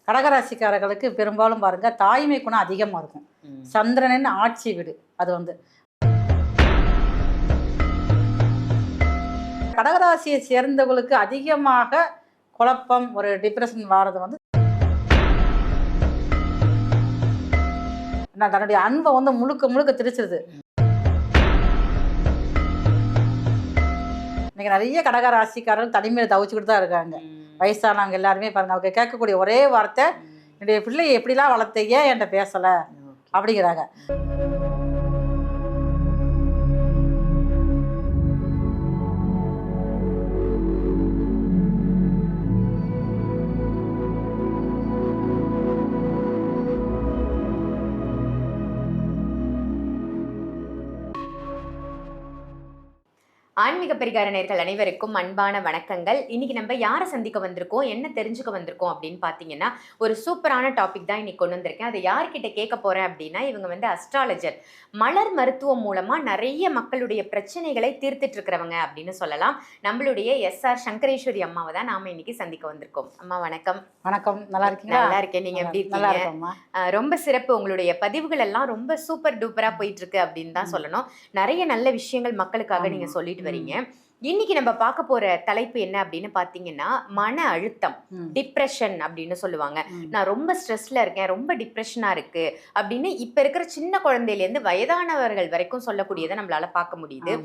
கடகராசிக்காரர்களுக்கு பெரும்பாலும் பாருங்க தாய்மை குணம் அதிகமாக இருக்கும். சந்திரனின் ஆட்சி வீடு அது வந்து. கடகராசியை சேர்ந்தவங்களுக்கு அதிகமாக குழப்பம், ஒரு டிப்ரெஷன் வாரது வந்து தன்னுடைய அன்பை வந்து முழுக்க முழுக்க திரிச்சிருது. இன்னைக்கு நிறைய கடகராசிக்காரர்கள் தனிமையில் தவிச்சுக்கிட்டு தான் இருக்காங்க. வயசானவங்க எல்லாருமே பாருங்க, அவங்க கேட்கக்கூடிய ஒரே வார்த்தை, என்னுடைய பிள்ளையை எப்படிலாம் வளர்த்தீங்க, என்கிட்ட பேசலை அப்படிங்கிறாங்க. ஆன்மீக பரிகார நேயர்கள் அனைவருக்கும் அன்பான வணக்கங்கள். இன்னைக்கு நம்ம யாரை சந்திக்க வந்திருக்கோம், என்ன தெரிஞ்சுக்க வந்திருக்கோம் அப்படின்னு பார்த்தீங்கன்னா, ஒரு சூப்பரான டாபிக் தான் இன்னைக்கு கொண்டு வந்திருக்கேன். அதை யார்கிட்ட கேட்க போறேன் அப்படின்னா, இவங்க வந்து அஸ்ட்ராலஜர், மலர் மருத்துவம் மூலமா நிறைய மக்களுடைய பிரச்சனைகளை தீர்த்துட்டு இருக்கிறவங்க அப்படின்னு சொல்லலாம். நம்மளுடைய SR சங்கரேஸ்வரி அம்மாவை தான் நாம இன்னைக்கு சந்திக்க வந்திருக்கோம். அம்மா வணக்கம். வணக்கம், நல்லா இருக்கீங்களா? நல்லா இருக்கேன், நீங்க எப்படி இருக்கீங்க? ரொம்ப சிறப்பு. உங்களுடைய பதிவுகள் எல்லாம் ரொம்ப சூப்பர் டூப்பரா போயிட்டு இருக்கு அப்படின்னு தான் சொல்லணும். நிறைய நல்ல விஷயங்கள் மக்களுக்காக நீங்க சொல்லிட்டு வரீங்க. இன்னைக்கு நம்ம பார்க்க போற தலைப்பு என்ன அப்படின்னு பாத்தீங்கன்னா, மன அழுத்தம், டிப்ரெஷன் அப்படின்னு சொல்லுவாங்க. நான் ரொம்ப ஸ்ட்ரெஸ்ல இருக்கேன், ரொம்ப டிப்ரெஷனா இருக்கு அப்படின்னு இப்ப இருக்கிற சின்ன குழந்தையில இருந்து வயதானவர்கள் வரைக்கும் சொல்லக்கூடியதை நம்மளால பார்க்க முடியுது.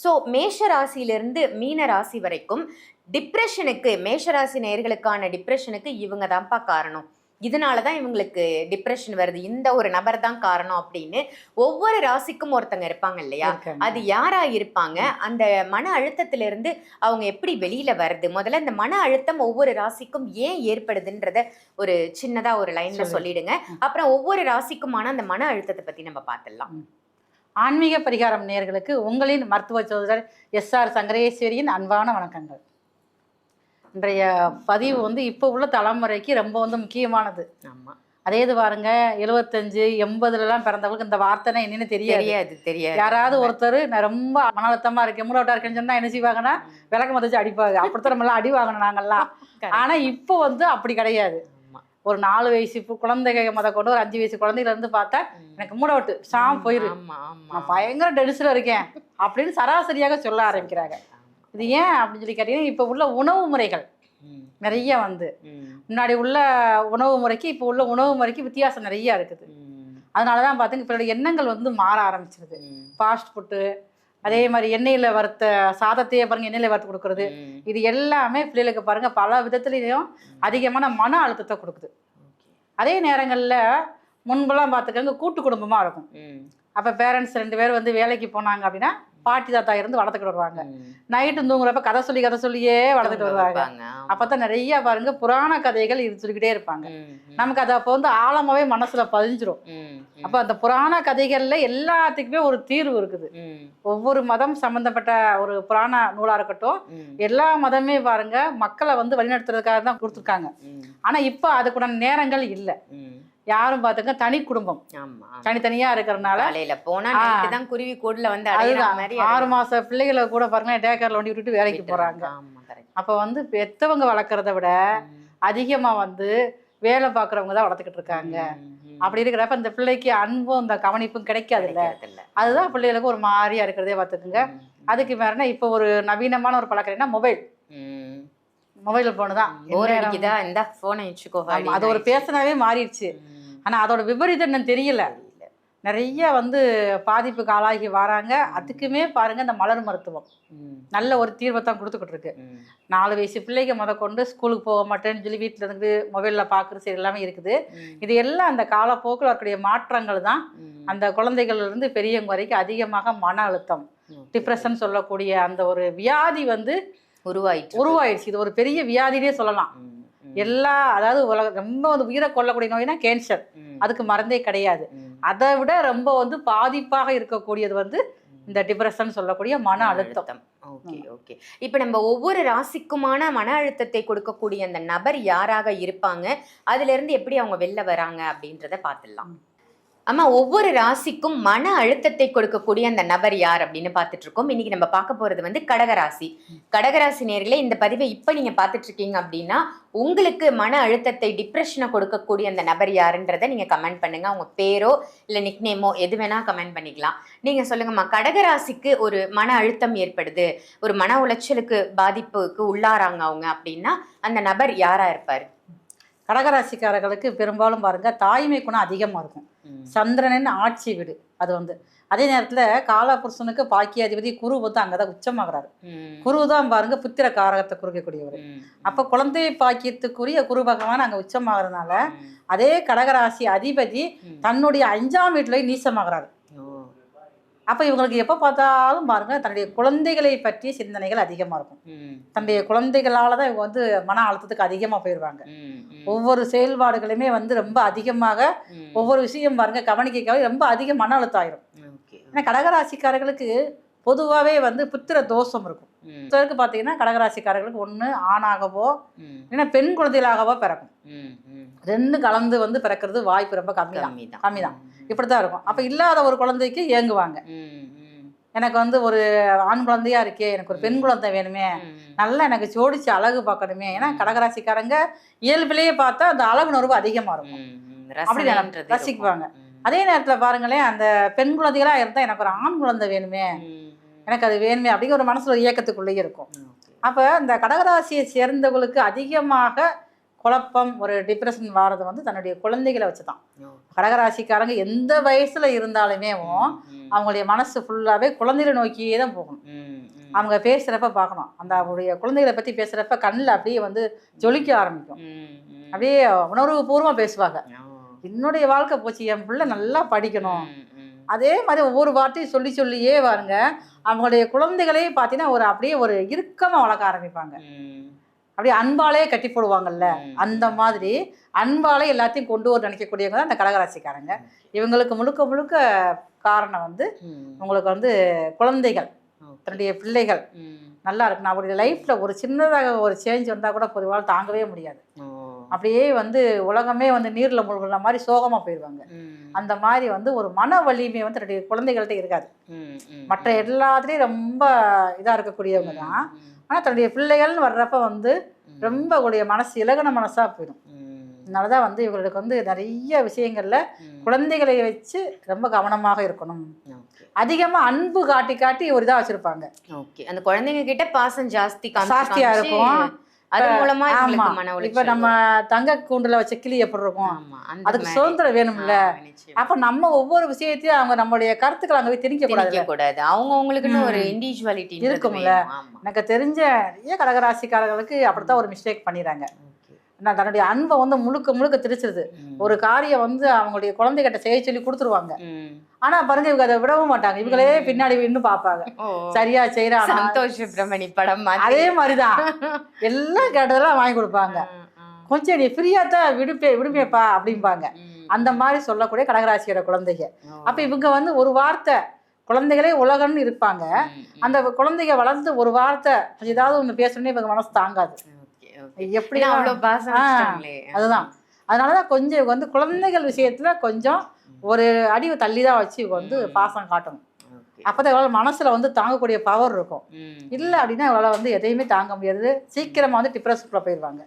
சோ மேஷ ராசியிலிருந்து மீன ராசி வரைக்கும் டிப்ரெஷனுக்கு, மேஷராசி நேயர்களுக்கான டிப்ரெஷனுக்கு இவங்க தான்ப்பா காரணம், இதனாலதான் இவங்களுக்கு டிப்ரெஷன் வருது, இந்த ஒரு நபர் தான் காரணம் அப்படின்னு ஒவ்வொரு ராசிக்கும் ஒருத்தங்க இருப்பாங்க இல்லையா? அது யாரா இருப்பாங்க, அந்த மன அழுத்தத்திலிருந்து அவங்க எப்படி வெளியில வருது, முதல்ல இந்த மன அழுத்தம் ஒவ்வொரு ராசிக்கும் ஏன் ஏற்படுதுன்றத ஒரு சின்னதா ஒரு லைன்ல சொல்லிடுங்க. அப்புறம் ஒவ்வொரு ராசிக்குமான அந்த மன அழுத்தத்தை பத்தி நம்ம பார்த்துடலாம். ஆன்மீக பரிகாரம் நேயர்களுக்கு உங்களின் மருத்துவ சோதரர் SR சங்கரேஸ்வரியின் அன்பான வணக்கங்கள். இன்றைய பதிவு வந்து இப்போ உள்ள தலைமுறைக்கு ரொம்ப வந்து முக்கியமானது. ஆமா, அதே இது பாருங்க, 75 80லலாம் பிறந்தவங்களுக்கு இந்த வார்த்தைனா என்னன்னு தெரியாது. யாராவது ஒருத்தர் நான் ரொம்ப மன அழுத்தமா இருக்கேன், மூடவுட்டா இருக்கேன்னு சொன்னா என்ன செய்வாங்கன்னா, விளக்கு மதிச்சு அடிப்பாங்க. அப்படித்தான் நம்மளாம் அடி வாங்கணும் நாங்கள்லாம். ஆனா இப்போ வந்து அப்படி கிடையாது. ஒரு 4 வயசு குழந்தைங்க முத கொண்டு ஒரு 5 வயசு குழந்தையில இருந்து பார்த்தா, எனக்கு மூடவுட்டு சாம் போயிரு, நான் பயங்கர டென்ஷன்ல இருக்கேன் அப்படின்னு சராசரியாக சொல்ல ஆரம்பிக்கிறாங்க. இது ஏன் அப்படின்னு சொல்லி கேட்டீங்கன்னா, இப்போ உள்ள உணவு முறைகள் நிறைய வந்து முன்னாடி உள்ள உணவு முறைக்கு இப்போ உள்ள உணவு முறைக்கு வித்தியாசம் நிறைய இருக்குது. அதனாலதான் பார்த்தீங்க இப்போ எண்ணங்கள் வந்து மாற ஆரம்பிச்சிருது. ஃபாஸ்ட் ஃபுட்டு, அதே மாதிரி எண்ணெயில் வறுத்த சாதத்தையே பாருங்க, எண்ணெயில் வறுத்து கொடுக்குறது, இது எல்லாமே பிள்ளைகளுக்கு பாருங்க பல விதத்துலையும் அதிகமான மன அழுத்தத்தை கொடுக்குது. அதே நேரங்களில் முன்பெல்லாம் பார்த்துக்கங்க கூட்டு குடும்பமாக இருக்கும். அப்போ பேரண்ட்ஸ் 2 பேர் வந்து வேலைக்கு போனாங்க அப்படின்னா பாட்டி தாத்தா இருந்து வளர்த்துக்கிட்டு வருவாங்க. நைட்டு தூங்குறப்ப கதை சொல்லியே வளர்த்துட்டு வருவாங்க. அப்பதான் நிறைய பாருங்க புராண கதைகள் இது சொல்லிக்கிட்டே இருப்பாங்க. நமக்கு அதை அப்போ வந்து ஆழமாவே மனசுல பதிஞ்சிரும். அப்ப அந்த புராண கதைகள்ல எல்லாத்துக்குமே ஒரு தீர்வு இருக்குது. ஒவ்வொரு மதம் சம்பந்தப்பட்ட ஒரு புராண நூலா இருக்கட்டும், எல்லா மதமே பாருங்க மக்களை வந்து வழிநடத்துறதுக்காக தான் கொடுத்துருக்காங்க. ஆனா இப்ப அதுக்குடான நேரங்கள் இல்லை. யாரும் பாத்துங்க தனி குடும்பம், தனித்தனியா இருக்கிறதுனால குருவி கூடுல வந்து 6 மாச பிள்ளைகளை கூட பாருங்க டேக்கர்ல வண்டி விட்டுட்டு வேலைக்கு போறாங்க. அப்ப வந்து பெத்தவங்க வளர்க்கறத விட அதிகமா வந்து வேலை பாக்குறவங்க தான் வளர்த்துக்கிட்டு இருக்காங்க. அப்படி இருக்கிறப்ப இந்த பிள்ளைக்கு அன்பும் இந்த கவனிப்பும் கிடைக்காது இல்ல. அதுதான் பிள்ளைகளுக்கு ஒரு மாதிரியா இருக்கிறதே பாத்துக்குங்க. அதுக்கு மேல இப்ப ஒரு நவீனமான ஒரு பழக்கம், மொபைல் போனு தான். அது ஒரு பேசனாவே மாறிடுச்சு. ஆனா அதோட விபரீதம் என்னன்னு தெரியல. நிறைய வந்து பாதிப்புக்கு ஆளாகி வராங்க. அதுக்குமே பாருங்க இந்த மலர் மருத்துவம் நல்ல ஒரு தீர்வை தான் கொடுத்துக்கிட்டு இருக்கு. 4 வயசு பிள்ளைங்க முத கொண்டு ஸ்கூலுக்கு போக மாட்டேன்னு சொல்லி வீட்டுல இருந்து மொபைல்ல பாக்குறது சரி எல்லாமே இருக்குது. இது எல்லாம் அந்த காலப்போக்கில் வரக்கூடிய மாற்றங்கள் தான் அந்த குழந்தைகள்ல இருந்து பெரியவங்க வரைக்கும் அதிகமாக மன அழுத்தம், டிப்ரெஷன் சொல்லக்கூடிய அந்த ஒரு வியாதி வந்து உருவாயிடுச்சு. இது ஒரு பெரிய வியாதினே சொல்லலாம். அதாவது ரொம்ப வந்து உயிரை கொள்ளக்கூடிய நோய்னா கேன்சர், அதுக்கு மருந்தே கிடையாது. அதை விட ரொம்ப வந்து பாதிப்பாக இருக்கக்கூடியது வந்து இந்த டிப்ரெஷன் சொல்லக்கூடிய மன அழுத்தம். இப்ப நம்ம ஒவ்வொரு ராசிக்குமான மன அழுத்தத்தை கொடுக்கக்கூடிய அந்த நபர் யாராக இருப்பாங்க, அதுல இருந்து எப்படி அவங்க வெளில வராங்க அப்படின்றத பார்த்துடலாம். ஆமா, ஒவ்வொரு ராசிக்கும் மன அழுத்தத்தை கொடுக்கக்கூடிய அந்த நபர் யார் அப்படின்னு பார்த்துட்டு இருக்கோம். இன்னைக்கு நம்ம பார்க்க போறது வந்து கடகராசி. கடகராசி நேர்களே, இந்த பதிவை இப்ப நீங்க பார்த்துட்டு இருக்கீங்க அப்படின்னா உங்களுக்கு மன அழுத்தத்தை, டிப்ரெஷனை கொடுக்கக்கூடிய அந்த நபர் யாருன்றதை நீங்க கமெண்ட் பண்ணுங்க. உங்க பேரோ இல்ல நிக்நேமோ எது வேணா கமெண்ட் பண்ணிக்கலாம். நீங்க சொல்லுங்கம்மா, கடகராசிக்கு ஒரு மன அழுத்தம் ஏற்படுது, ஒரு மன உளைச்சலுக்கு பாதிப்புக்கு உள்ளாராங்க அவங்க அப்படின்னா அந்த நபர் யாரா இருப்பாரு? கடகராசிக்காரர்களுக்கு பெரும்பாலும் பாருங்க தாய்மை குணம் அதிகமாக இருக்கும். சந்திரனின் ஆட்சி வீடு அது வந்து. அதே நேரத்தில் காலபுருஷனுக்கு பாக்கியாதிபதி குரு வந்து அங்கதான் உச்சமாகறாரு. குரு தான் பாருங்க புத்திர காரகத்தை குறிக்கக்கூடியவர். அப்ப குழந்தை பாக்கியத்துக்குரிய குரு பகவான் அங்க உச்சமாகறதுனால அதே கடகராசி அதிபதி தன்னுடைய 5ஆம் வீட்டுல நீசமாகறாரு. அப்ப இவங்களுக்கு எப்ப பார்த்தாலும் பாருங்க தன்னுடைய குழந்தைகளை பற்றிய சிந்தனைகள் அதிகமா இருக்கும். தன்னுடைய குழந்தைகளாலதான் இவங்க வந்து மன அழுத்தத்துக்கு அதிகமா போயிடுவாங்க. ஒவ்வொரு செயல்பாடுகளுமே வந்து ரொம்ப அதிகமாக ஒவ்வொரு விஷயம் பாருங்க கவனிக்க ரொம்ப அதிக மன அழுத்தம் ஆயிரும். ஏன்னா கடகராசிக்காரர்களுக்கு பொதுவாகவே வந்து புத்திர தோஷம் இருக்கும். சிலருக்கு பார்த்தீங்கன்னா கடகராசிக்காரர்களுக்கு ஒன்று ஆணாகவோ இல்லைன்னா பெண் குழந்தைகளாகவோ பிறக்கும். ரெண்டு கலந்து வந்து பிறக்கிறது வாய்ப்பு ரொம்ப கம்மி தான். இப்படித்தான் இருக்கும். அப்ப இல்லாத ஒரு குழந்தைக்கு ஏங்குவாங்க. எனக்கு வந்து ஒரு ஆண் குழந்தையா இருக்கே, எனக்கு ஒரு பெண் குழந்தை வேணுமே, நல்லா எனக்கு ஜோடிச்சு அழகு பார்க்கணுமே. ஏன்னா கடகராசிக்காரங்க இயல்பிலேயே பார்த்தா அந்த அழகுணர்வு அதிகமா இருக்கும். அப்படி ரசிக்குவாங்க. அதே நேரத்துல பாருங்களேன், அந்த பெண் குழந்தைகளா இருந்தா எனக்கு ஒரு ஆண் குழந்தை வேணுமே, எனக்கு அது வேணுமே அப்படிங்கிற ஒரு மனசுல ஒரு இயக்கத்துக்குள்ளேயே இருக்கும். அப்ப இந்த கடகராசியை சேர்ந்தவங்களுக்கு அதிகமாக குழப்பம், ஒரு டிப்ரெஷன் வாரது வந்து தன்னுடைய குழந்தைகளை வச்சுதான். கடகராசிக்காரங்க எந்த வயசுல இருந்தாலுமே அவங்களுடைய மனசு ஃபுல்லாவே குழந்தைகளை நோக்கியே தான் போகணும். அவங்க பேசுறப்ப பார்க்கணும், அந்த அவங்களுடைய குழந்தைகளை பத்தி பேசுறப்ப கண்ணில் அப்படியே வந்து ஜொலிக்க ஆரம்பிக்கும். அப்படியே உணர்வு பூர்வமா பேசுவாங்க. என்னுடைய வாழ்க்கை போச்சு, என் பிள்ளை நல்லா படிக்கணும். அதே மாதிரி ஒவ்வொரு வார்த்தையும் சொல்லி சொல்லியே பாருங்க அவங்களுடைய குழந்தைகளே பார்த்தீங்கன்னா ஒரு அப்படியே ஒரு இறுக்கமா வளர்க்க ஆரம்பிப்பாங்க. அப்படியே அன்பாலே கட்டி போடுவாங்கல்ல, அந்த மாதிரி அன்பாலே எல்லாத்தையும் கொண்டு வர நினைக்கக்கூடியவங்க தான் இந்த கடகராசிக்காரங்க. இவங்களுக்கு முழுக்க முழுக்க காரணம் வந்து உங்களுக்கு வந்து குழந்தைகள், தன்னுடைய பிள்ளைகள் நல்லா இருக்கு. நான் அவருடைய லைஃப்ல ஒரு சின்னதாக ஒரு சேஞ்ச் வந்தா கூட பொதுவாக தாங்கவே முடியாது. அப்படியே வந்து உலகமே வந்து நீர்ல முழுகிற மாதிரி சோகமா போயிடுவாங்க. அந்த மாதிரி வந்து ஒரு மன வலிமை வந்து தன்னுடைய குழந்தைகள்கிட்ட இருக்காது. மற்ற எல்லாத்துலேயும் ரொம்ப இதா இருக்கக்கூடியவங்க தான். ஆனால் தன்னுடைய பிள்ளைகள்னு வர்றப்ப வந்து ரொம்ப உடைய மனசு இலகுன மனசா போயிடும். அதனாலதான் வந்து இவங்களுக்கு வந்து நிறைய விஷயங்கள்ல குழந்தைகளை வச்சு ரொம்ப கவனமாக இருக்கணும். அதிகமா அன்பு காட்டி காட்டி ஒரு இதா வச்சிருப்பாங்க. அந்த குழந்தைங்க கிட்ட பாசம் ஜாஸ்தியா இருக்கும். அது மூலமா இப்ப நம்ம தங்க கூண்டுல வச்ச கிளி எப்படி இருக்கும், அதுக்கு சுதந்திரம் வேணும்ல. அப்ப நம்ம ஒவ்வொரு விஷயத்தையும் அவங்க நம்மளுடைய கருத்துக்களை அங்க போய் திணிக்க கூடாது. அவங்க அவங்களுக்குன்னு ஒரு இண்டிவிஜுவாலிட்டி இருக்கும்ல. எனக்கு தெரிஞ்ச நிறைய கடகராசிக்காரர்களுக்கு அப்படித்தான் ஒரு மிஸ்டேக் பண்ணிடுறாங்க. நான் தன்னுடைய அன்பை வந்து முழுக்க முழுக்க திரிச்சிருது. ஒரு காரியம் வந்து அவங்களுடைய குழந்தைகிட்ட செய்ய சொல்லி கொடுத்துருவாங்க. ஆனா பாருங்க இவங்க அதை விடவும் மாட்டாங்க. இவங்களே பின்னாடி இன்னும் பார்ப்பாங்க, சரியா செய்யறா. சந்தோஷ் சுப்ரமணி படம் அதே மாதிரிதான் எல்லாம் கேட்டதெல்லாம் வாங்கி கொடுப்பாங்க. கொஞ்சம் நீ ஃப்ரீயா தான் விடுப்பேப்பா அப்படிம்பாங்க. அந்த மாதிரி சொல்லக்கூடிய கடகராசியோட குழந்தைங்க. அப்ப இவங்க வந்து ஒரு வார்த்தை குழந்தைகளே உலகம்னு இருப்பாங்க. அந்த குழந்தைங்க வளர்ந்து ஒரு வார்த்தை ஏதாவது ஒண்ணு பேசணும்னு இவங்க மனசு தாங்காது. எப்படி அதுதான். அதனாலதான் கொஞ்சம் இவங்க வந்து குழந்தைகள் விஷயத்துல கொஞ்சம் ஒரு அடிவை தள்ளிதான் வச்சு இவங்க வந்து பாசம் காட்டணும். அப்பதான் இவளால் மனசுல வந்து தாங்கக்கூடிய பவர் இருக்கும். இல்லை அப்படின்னா இவளால் வந்து எதையுமே தாங்க முடியாது. சீக்கிரமா வந்து டிப்ரெஷனுக்குள்ள போயிடுவாங்க.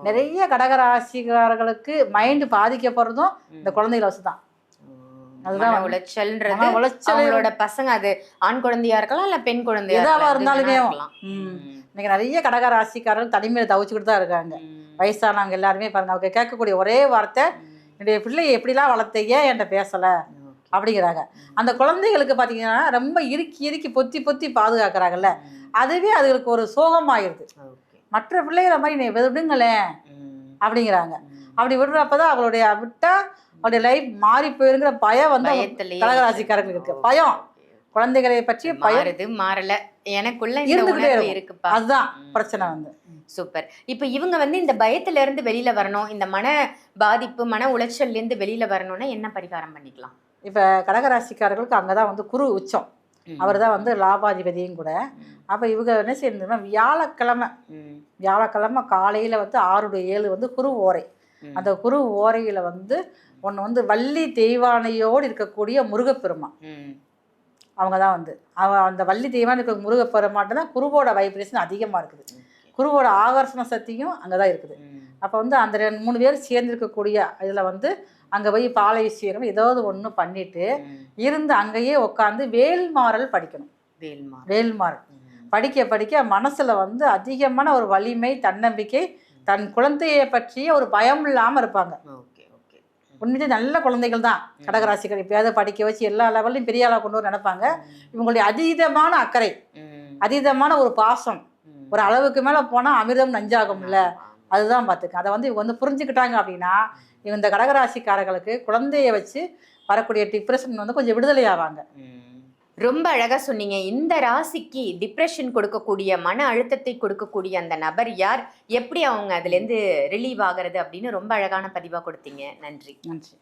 நிறைய கடகராசிக்காரர்களுக்கு மைண்ட் பாதிக்கப்படுறதும் இந்த குழந்தைகளை வச்சுதான். அதுதான் உளைச்சல்ன்றதோட பசங்க, அது ஆண் குழந்தையா இருக்கலாம் இல்ல பெண் குழந்தையா இருந்தாலுமே. இன்னைக்கு நிறைய கடகராசிக்காரர்கள் தனிமையில தவிச்சுக்கிட்டு தான் இருக்காங்க. வயசானவங்க எல்லாருமே பாருங்க, அவங்க கேட்கக்கூடிய ஒரே வார்த்தை, என்னுடைய பிள்ளையை எப்படிலாம் வளர்த்தைய என்கிட்ட பேசல அப்படிங்கிறாங்க. அந்த குழந்தைகளுக்கு பாத்தீங்கன்னா ரொம்ப இறுக்கி பொத்தி பொத்தி பாதுகாக்கிறாங்கல்ல, அதுவே அதுகளுக்கு ஒரு சோகமாயிருது. மற்ற பிள்ளைகளை மாதிரி நீ விடுங்களேன் அப்படிங்கிறாங்க. அப்படி விடுறப்பதான் அவங்களுடைய விட்டா அவருடைய லைஃப் மாறி போயிருங்கிற பயம் வந்து கடகராசிக்காரங்களுக்கு இருக்கு. பயம், குழந்தைகளை பற்றி பயம் மாறல எனக்குள்ள இருந்துகிட்டே இருக்குப்பா. அதுதான் பிரச்சனை வந்து. சூப்பர். இப்ப இவங்க வந்து இந்த பயத்துல இருந்து வெளியில வரணும், இந்த மன பாதிப்பு மன உளைச்சல்ல இருந்து வெளியில வரணும்னா என்ன பரிகாரம் பண்ணிக்கலாம்? இப்ப கடகராசிக்காரர்களுக்கு அங்கதான் வந்து குரு உச்சம். அவர் தான் வந்து லாபாதிபதியும் கூட. அப்ப இவங்க என்ன செய்யணும்னா வியாழக்கிழமை காலையில வந்து 6 to 7 வந்து குரு ஓரை அந்த குரு ஓரையில வந்து ஒன்று வந்து வள்ளி தெய்வானையோடு இருக்கக்கூடிய முருகப்பெருமான். அவங்க தான் வந்து அந்த வள்ளி தெய்வானை இருக்க முருகப்பெருமான் தான் குருவோட வைப்ரேஷன் அதிகமாக இருக்குது. குருவோட ஆகர்ஷண சக்தியும் அங்கே தான் இருக்குது. அப்போ வந்து அந்த 2-3 பேர் சேர்ந்துருக்கக்கூடிய இதில் வந்து அங்கே போய் பாலாபிஷேகம் ஏதாவது ஒன்று பண்ணிட்டு இருந்து அங்கேயே உட்காந்து வேல்மாறல் படிக்கணும். வேல்மாறல் படிக்க படிக்க மனசில் வந்து அதிகமான ஒரு வலிமை, தன்னம்பிக்கை, தன் குழந்தையை பற்றிய ஒரு பயம் இல்லாமல் இருப்பாங்க. உண்மையிலே நல்ல குழந்தைகள் தான் கடகராசிகள். எப்பயாவது படிக்க வச்சு எல்லா லெவல்லையும் பெரிய ஆளாக கொண்டு வர நினைப்பாங்க. இவங்களுடைய அதீதமான அக்கறை, அதீதமான ஒரு பாசம், ஒரு அளவுக்கு மேலே போனால் அமிர்தம் நஞ்சாகும்ல, அதுதான் பார்த்துக்க. அதை வந்து இவங்க வந்து புரிஞ்சுக்கிட்டாங்க அப்படின்னா இந்த கடகராசிக்காரர்களுக்கு குழந்தைய வச்சு வரக்கூடிய டிப்ரெஷன் வந்து கொஞ்சம் விடுதலை ஆவாங்க. ரொம்ப அழகா சொன்னீங்க. இந்த ராசிக்கு டிப்ரெஷன் கொடுக்கக்கூடிய, மன அழுத்தத்தை கொடுக்கக்கூடிய அந்த நபர் யார், எப்படி அவங்க அதுலேருந்து ரிலீவ் ஆகிறது அப்படின்னு ரொம்ப அழகான பதிவாக கொடுத்தீங்க. நன்றி. நன்றி.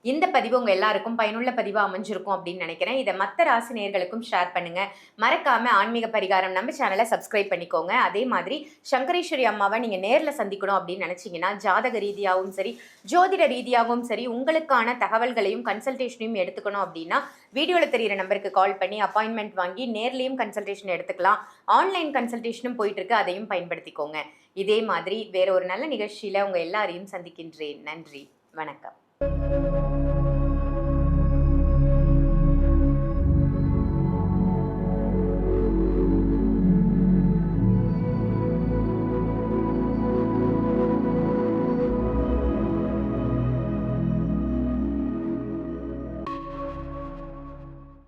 இந்த பதிவு உங்கள் எல்லாருக்கும் பயனுள்ள பதிவாக அமைஞ்சிருக்கும் அப்படின்னு நினைக்கிறேன். இதை மற்ற ராசி நேயர்களுக்கும் ஷேர் பண்ணுங்கள். மறக்காமல் ஆன்மீக பரிகாரம் நம்ம சேனலை சப்ஸ்கிரைப் பண்ணிக்கோங்க. அதே மாதிரி சங்கரேஸ்வரி அம்மாவை நீங்கள் நேரில் சந்திக்கணும் அப்படின்னு நினச்சிங்கன்னா ஜாதக ரீதியாகவும் சரி, ஜோதிட ரீதியாகவும் சரி, உங்களுக்கான தகவல்களையும் கன்சல்டேஷனையும் எடுத்துக்கணும் அப்படின்னா வீடியோவில் தெரிகிற நம்பருக்கு கால் பண்ணி அப்பாயின்மெண்ட் வாங்கி நேர்லேயும் கன்சல்டேஷன் எடுத்துக்கலாம். ஆன்லைன் கன்சல்டேஷனும் போயிட்டுருக்கு, அதையும் பயன்படுத்திக்கோங்க. இதே மாதிரி வேற ஒரு நல்ல நிகழ்ச்சியில் உங்கள் எல்லாரையும் சந்திக்கின்றேன். நன்றி, வணக்கம்.